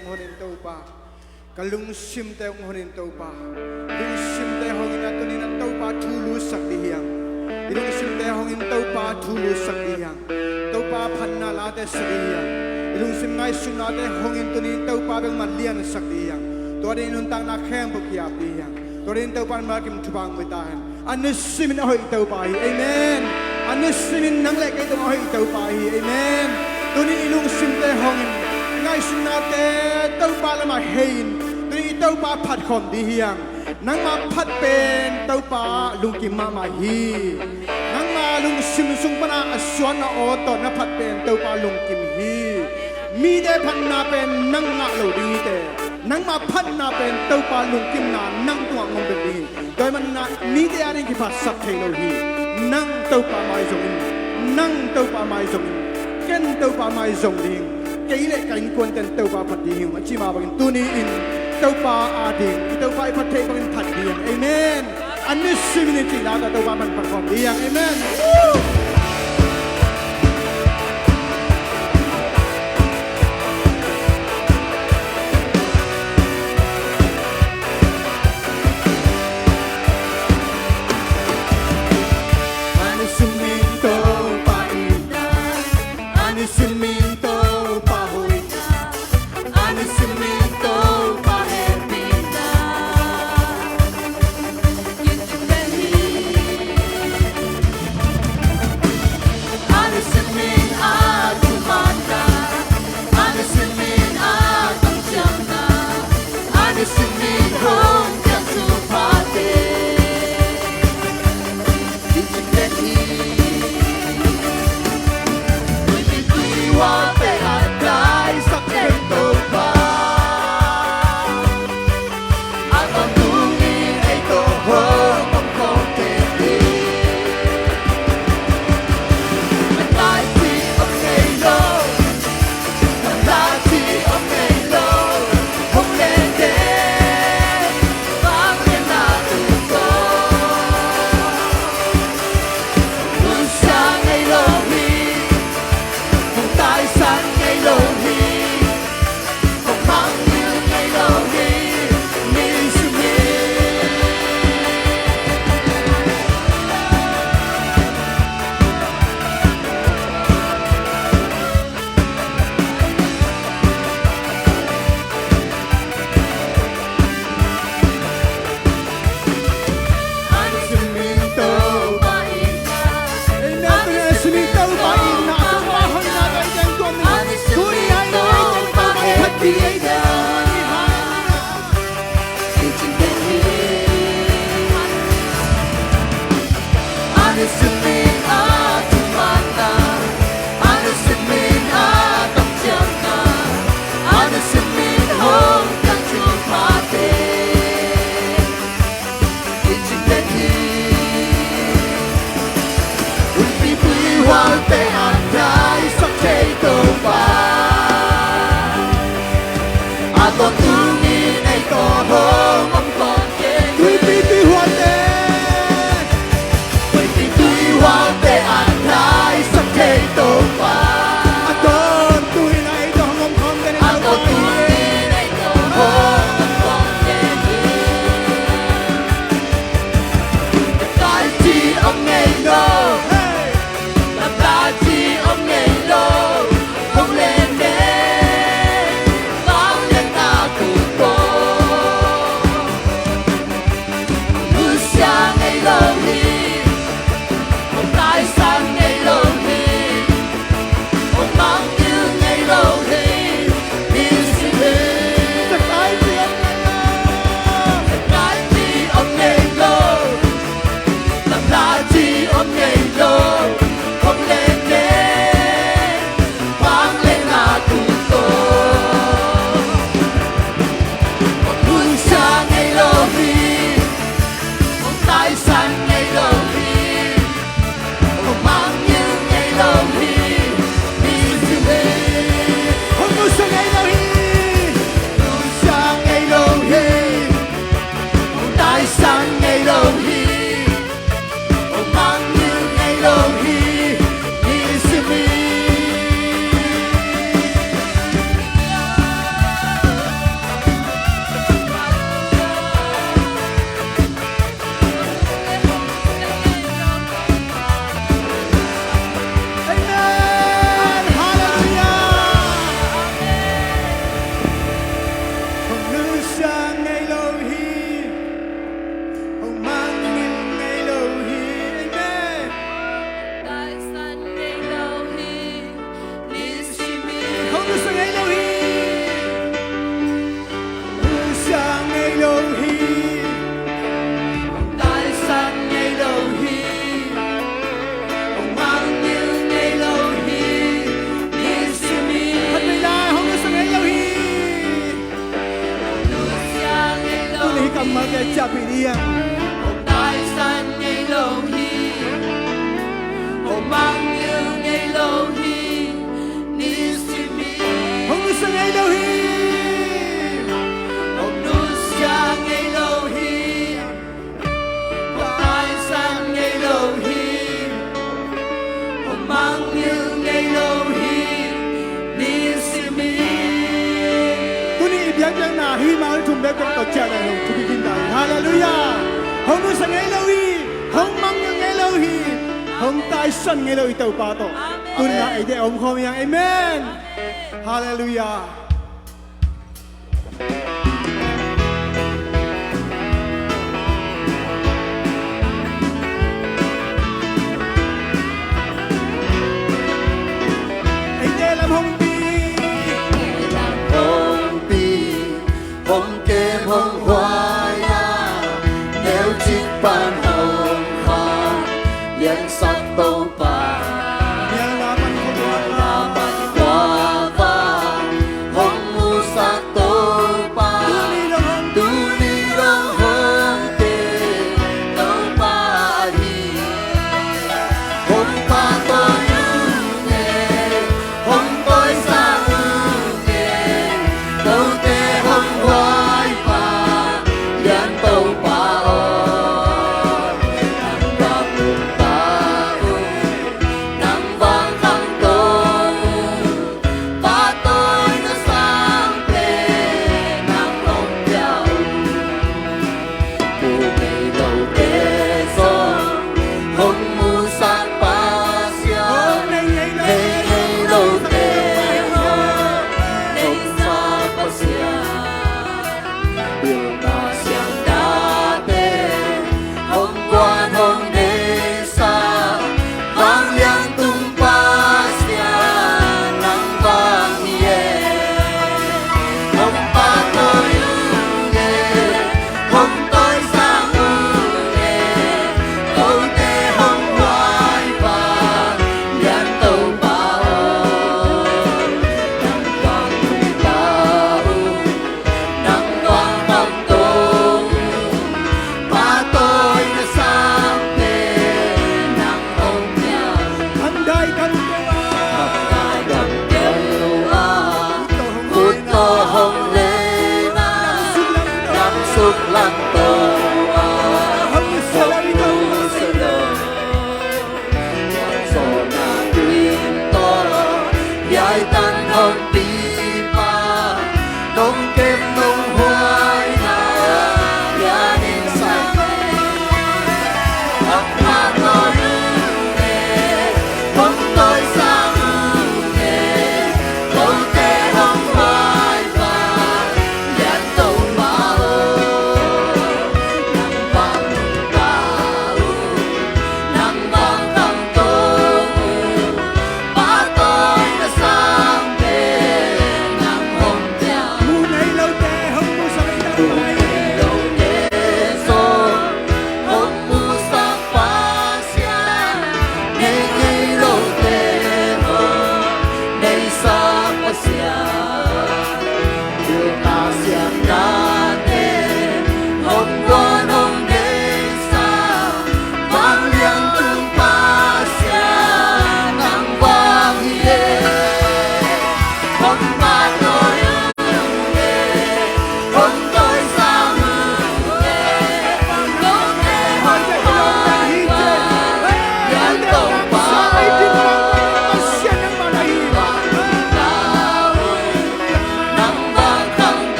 ong honin taupa kalung sim te ong honin taupa lung sim te hongin atunin at taupa thulu sakdihang ilung sim te hongin taupa thulu sakdihang taupa phanna late sakdihang ilung sim ngai sunate hongin tunin taupa beng malian sakdihang torin untang na khem bukia pihang torin taupan makim thubang betan anisimin ahoy taupa amen anisimin nang lek ito ahoy taupa amen tunin ilung sim te hongin ngai sunate taupa lama hein tunin taupa phat khom dihang nang ma phat pen taupa lungkim ma hi nang ma lung sim sung pana aswan na oto na phat pen taupa lungkim hi mi de phan na pen nang nga lo di te nang ma phat na pen taupa lungkim na nang tuang ngom de doi man na mi de aring ki phat sak thei lo hi nang taupa mai zong nang taupa mai zong ken taupa mai zong ding cái lệ cánh quân tên tàu ba phật đi mà chỉ mà bằng tu ni in tàu ba à đi tàu ba phật thế bằng phật đi amen anh ấy xin mình chỉ là tàu ba mình phật phòng đi amen anh ấy xin mình tàu ba in anh ấy xin mình Ông ngày ngô, làm ta chi mong như ngày lâu hi ni si mi Tuni ibiang yang na hi mal thum be ko cha na hong thu bin dai. Hallelujah. Hong nu sang ngai lo hi, hong mang yang ngai lo hi, hong tai san ngai lo hi tau pa to. Tun na ai de om khom yang amen. Hallelujah. Ai de lam hong pi hồng pi hồng kem hồng hoa ya nếu chiếc bàn hồng hoa liên sắc tâu bà yang la pan ko wa bạch hoa vàng hồng mu sắc tâu bà Tuni lo hong tu ni rong hồng tê tâu bà hi hồng bà tôi ưu nghề hồng tôi xa ưu nghề tâu tê hồng hoài bà yan tâu bà ơi hằng bà cùng bà ưu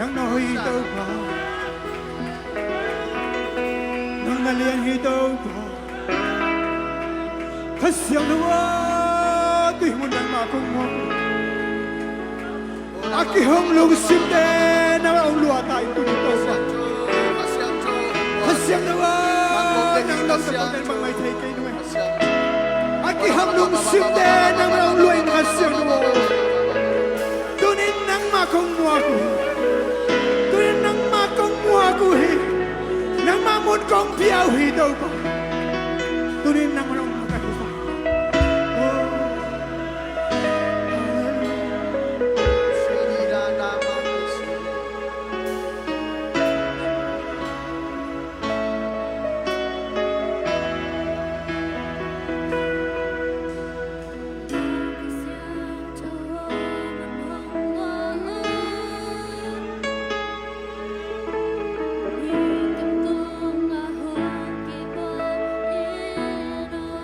nang nahitaw pa, nang naliyahitaw pa, kasyang nawa, di mo nang makong mo. Aki hong lung simde na ang luwa tua tai tu ni to sa hasiam na wa nang lo sa pagdal bang may thay kay nuwe aki ham lung sim de nang long luay na hasiam mo tunin nang makong mua ko tunin nang makong mua ko hi nang mamon kong piao hi daw ko tunin nang long makakita Hãy subscribe cho kênh Ghiền Mì Gõ để không bỏ lỡ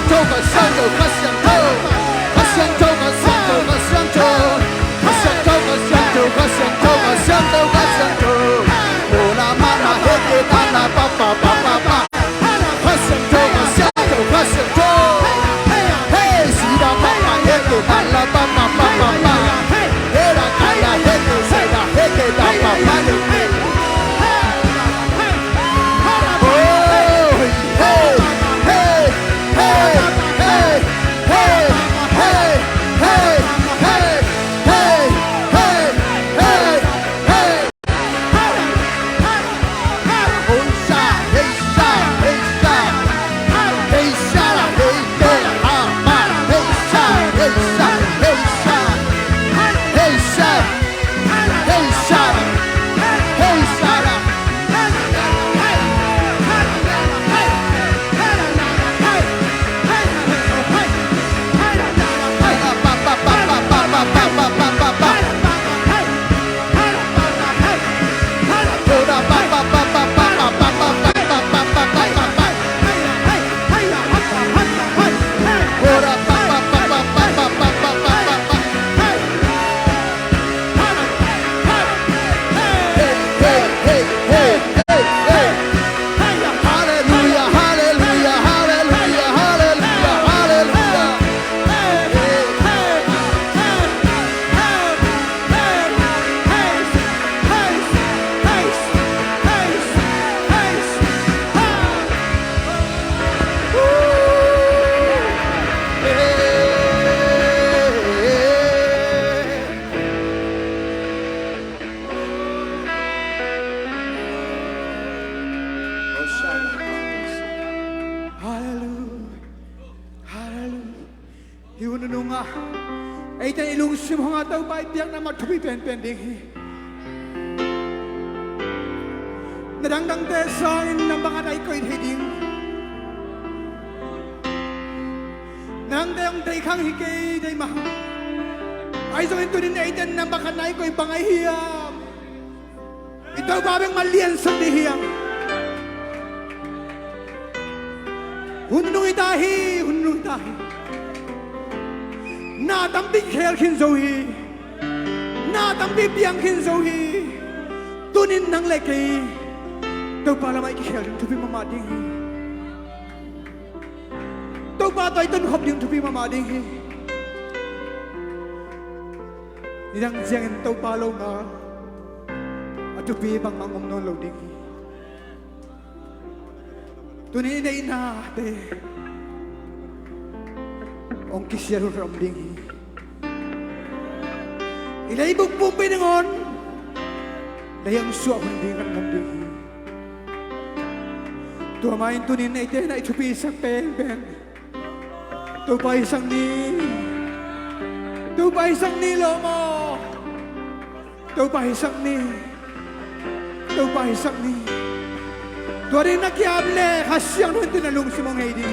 州，和香州，和香州，和香州，和香州，和香州，和香州，和香州，和香州，和香州，和香州。我那妈那黑给他那爸爸爸爸爸，和香州，和香州，和香州。嘿，西巴妈妈黑给他那爸爸爸爸爸，嘿啦卡啦黑给谁啦黑给他爸爸的。Ay tayo ilungsim ho nga daw ba itiyak na magtupi-pen-pending. Nadangdang desain ng mga na iko'y hiding. Nang dayang day kang higay day mahal. Ay so ito din na itin ng baka na iko'y bangayhiyam. Ito babang malian sa dihiyam. Hununong itahi, hununong itahi. Na tampi kher khin zohi, na tampi piang khin zohi, tunin nang leki, tau pala mai kher tupi mamading, tau pa toy tun hop ding tupi mamading, nidang jiang tau palo nga, atupi bang mangom non loading, tunin na ina te. Ong kisyaru rambing ilay bugbumpi nangon dayang suwa hundingan ngambing tuamain tunin na ite na itupi isang pen tupa isang ni lomo tupa isang ni tuwarin na kiable kasyang nun tinalong si mga hindi.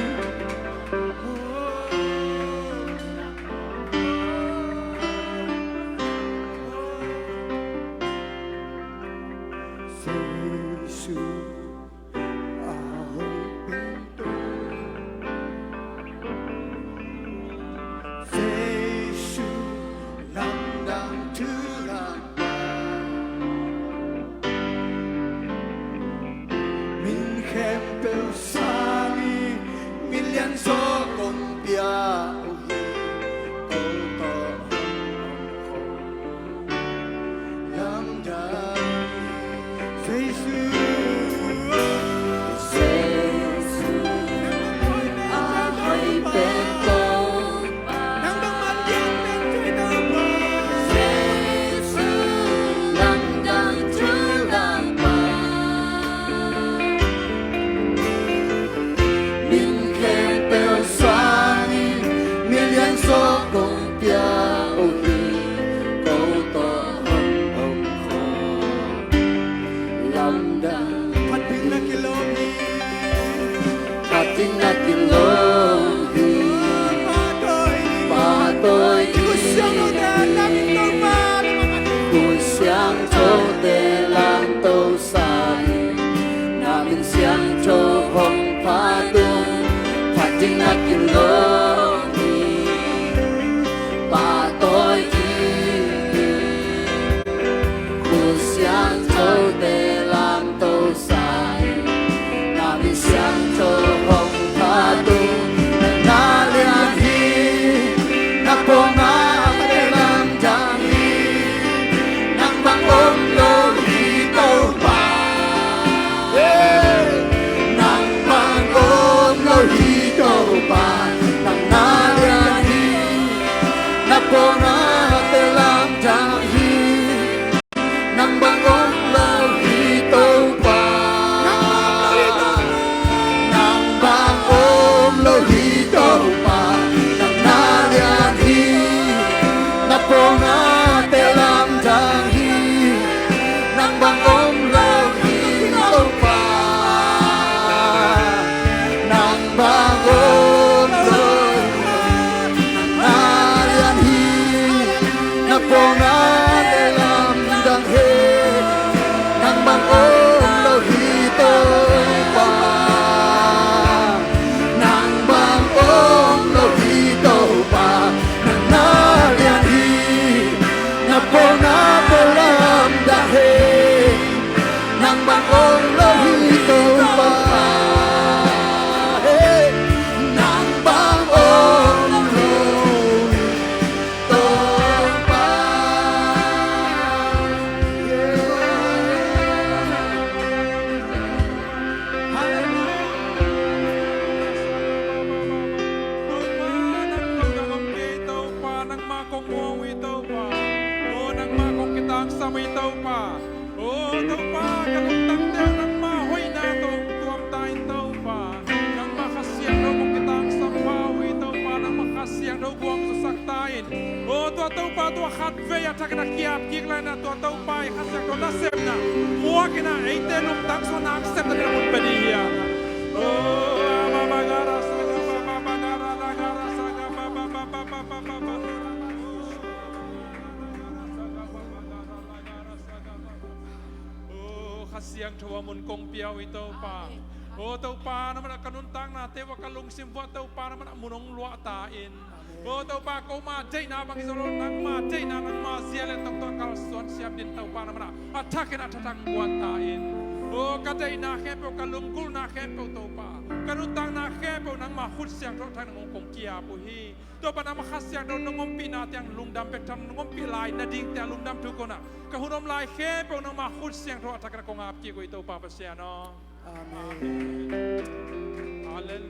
tình ngắt kim lô mi bà tôi khu xiang châu để làm tô sai na bị xiang châu hồng tha tu na liên hi na po na để làm chẳng hi nang bang ôm lô hi tô bà nang bang ôm lô hi tô bà nang na liên hi na po na để làm chẳng hi nang bang ôm lô hi tô bà nang bang ôm lô hi tô bà nang na liên hi na po na để làm chẳng hi nang bang ôm lô hi tô bà nang bang ôm lô na liên hi na po na để làm chẳng hi nang bang ôm lô hi tô bà nang bang ôm lô hi tô bà nang na liên hi na po na để làm chẳng hi nang bang ôm lô hi tô bà nang bang ôm lô hi tô bà. Tua khat veya thakna kiap kikla na tua tau pai khasyak to na semna muakina eite lum tak so na accept na mun pediya oh baba gara saga baba gara la gara saga baba baba baba baba oh khasyak thwa mun kong piao ito pa oh tau pa na man kanun tang na te wa kalung simwa tau pa na man munong lua ta in oh tau pa ko ma jai na bang isolo nang ma jai na nang ma ziale tok tok kal son siap din tau pa na mana atakin atatang buat tain oh kadai na khepo kalum kul na khepo tau pa kanutang na khepo nang ma khut siang tok thang ngong kong kia pu hi to pa na ma khas siang don ngom pi na tiang lungdam pe tam ngom pi lai na ding tiang lungdam tu ko na ka hunom lai khepo nang ma khut siang tok atakin ko ngap ki ko tau pa pa sia no amen hallelujah